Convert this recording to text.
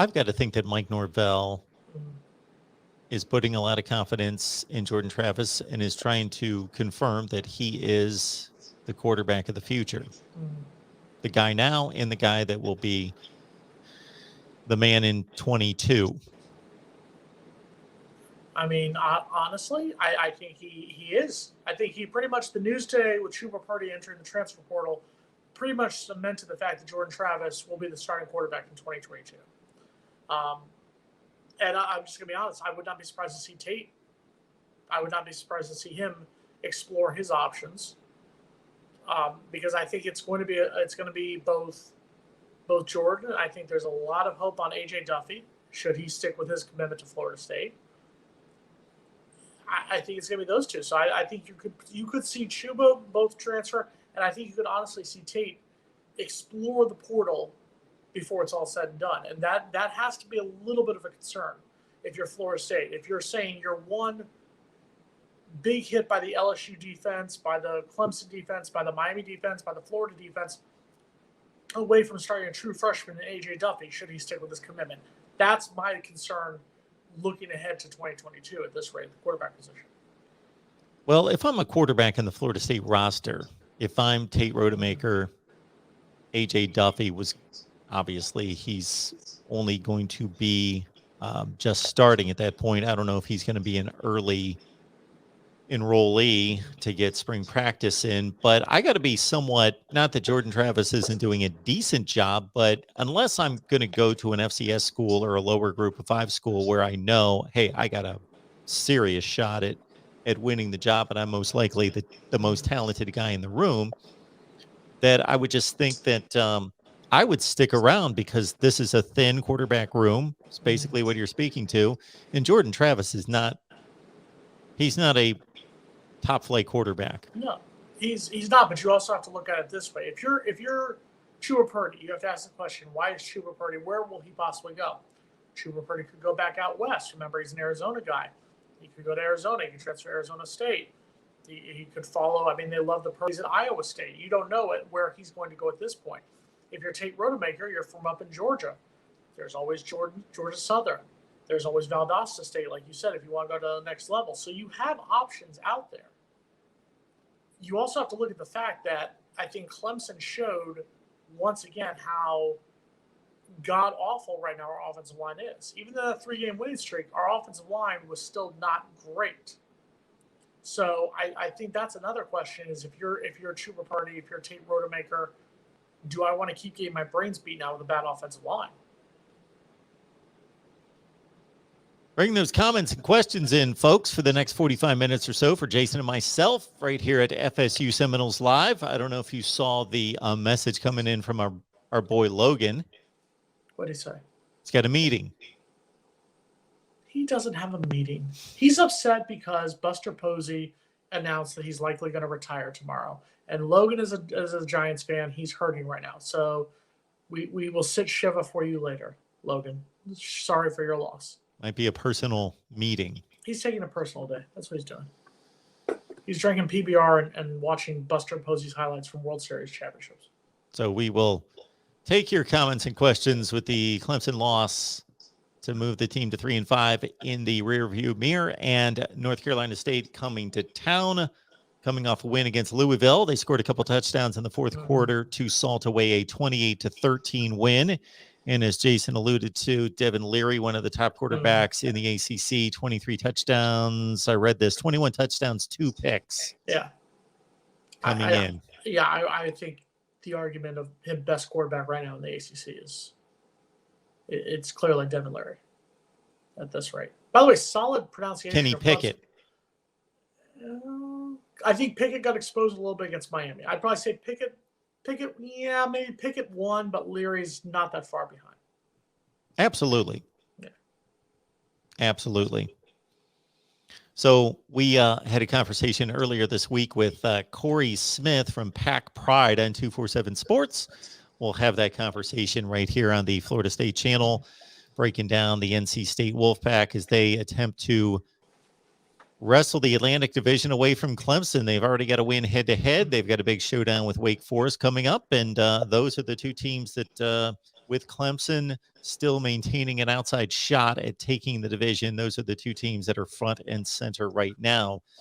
I've got to think that Mike Norvell is putting a lot of confidence in Jordan Travis and is trying to confirm that he is the quarterback of the future. The guy now and the guy that will be the man in 22. I mean, honestly, I think he is. I think he pretty much, the news today with Chubba Purdy entering the transfer portal pretty much cemented the fact that Jordan Travis will be the starting quarterback in 2022. And I'm just going to be honest, I would not be surprised to see Tate. I would not be surprised to see him explore his options, because I think it's going to be both Jordan. I think there's a lot of hope on AJ Duffy should he stick with his commitment to Florida State. I think it's going to be those two. So I think you could see Chubba both transfer, and I think you could honestly see Tate explore the portal before it's all said and done. And that has to be a little bit of a concern if you're Florida State. If you're saying you're one big hit by the LSU defense, by the Clemson defense, by the Miami defense, by the Florida defense, away from starting a true freshman in AJ Duffy, should he stick with his commitment? That's my concern looking ahead to 2022 at this rate, the quarterback position. Well, if I'm a quarterback in the Florida State roster, if I'm Tate Rodemaker, AJ Duffy was obviously he's only going to be just starting at that point. I don't know if he's going to be an early enrollee to get spring practice in, but I got to be somewhat, not that Jordan Travis isn't doing a decent job, but unless I'm going to go to an FCS school or a lower group of 5 school where I know, hey, I got a serious shot at winning the job, and I'm most likely the most talented guy in the room, that I would just think that I would stick around because this is a thin quarterback room. It's basically what you're speaking to. And Jordan Travis is not, he's not a top flight quarterback. No, he's not. But you also have to look at it this way: if you're Chubba Purdy, you have to ask the question: why is Chubba Purdy? Where will he possibly go? Chubba Purdy could go back out west. Remember, he's an Arizona guy. He could go to Arizona. He could transfer to Arizona State. He could follow. I mean, they love the Purdy's at Iowa State. You don't know where he's going to go at this point. If you're Tate Rodemaker, you're from up in Georgia. There's always Georgia Southern. There's always Valdosta State, like you said, if you want to go to the next level. So you have options out there. You also have to look at the fact that I think Clemson showed once again how god-awful right now our offensive line is. Even though that 3-game winning streak, our offensive line was still not great. So I think that's another question is if you're Chubba Purdy, if you're Tate Rodemaker, do I want to keep getting my brains beaten out with a bad offensive line? Bring those comments and questions in, folks, for the next 45 minutes or so for Jason and myself right here at FSU Seminoles Live. I don't know if you saw the message coming in from our boy Logan. What did he say? He's got a meeting. He doesn't have a meeting. He's upset because Buster Posey announced that he's likely going to retire tomorrow. And Logan is a Giants fan. He's hurting right now. So we will sit Shiva for you later, Logan. Sorry for your loss. Might be a personal meeting. He's taking a personal day. That's what he's doing. He's drinking PBR and watching Buster Posey's highlights from World Series championships. So we will take your comments and questions with the Clemson loss to move the team to 3-5 in the rearview mirror, and North Carolina State coming to town, coming off a win against Louisville. They scored a couple touchdowns in the fourth quarter to salt away a 28-13 win. And as Jason alluded to, Devin Leary, one of the top quarterbacks in the ACC, 23 touchdowns. I read this, 21 touchdowns, 2 picks. Yeah. Coming in. Yeah, I think the argument of him best quarterback right now in the ACC is it's clearly Devin Leary at this rate. By the way, solid pronunciation. Kenny Pickett. I think Pickett got exposed a little bit against Miami. I'd probably say Pickett, yeah, maybe Pickett won, but Leary's not that far behind. Absolutely. Yeah. Absolutely. So we had a conversation earlier this week with Corey Smith from Pack Pride on 247 Sports. We'll have that conversation right here on the Florida State channel, breaking down the NC State Wolfpack as they attempt to wrestle the Atlantic Division away from Clemson. They've already got a win head-to-head. They've got a big showdown with Wake Forest coming up, and those are the two teams that with Clemson still maintaining an outside shot at taking the division. Those are the two teams that are front and center right now.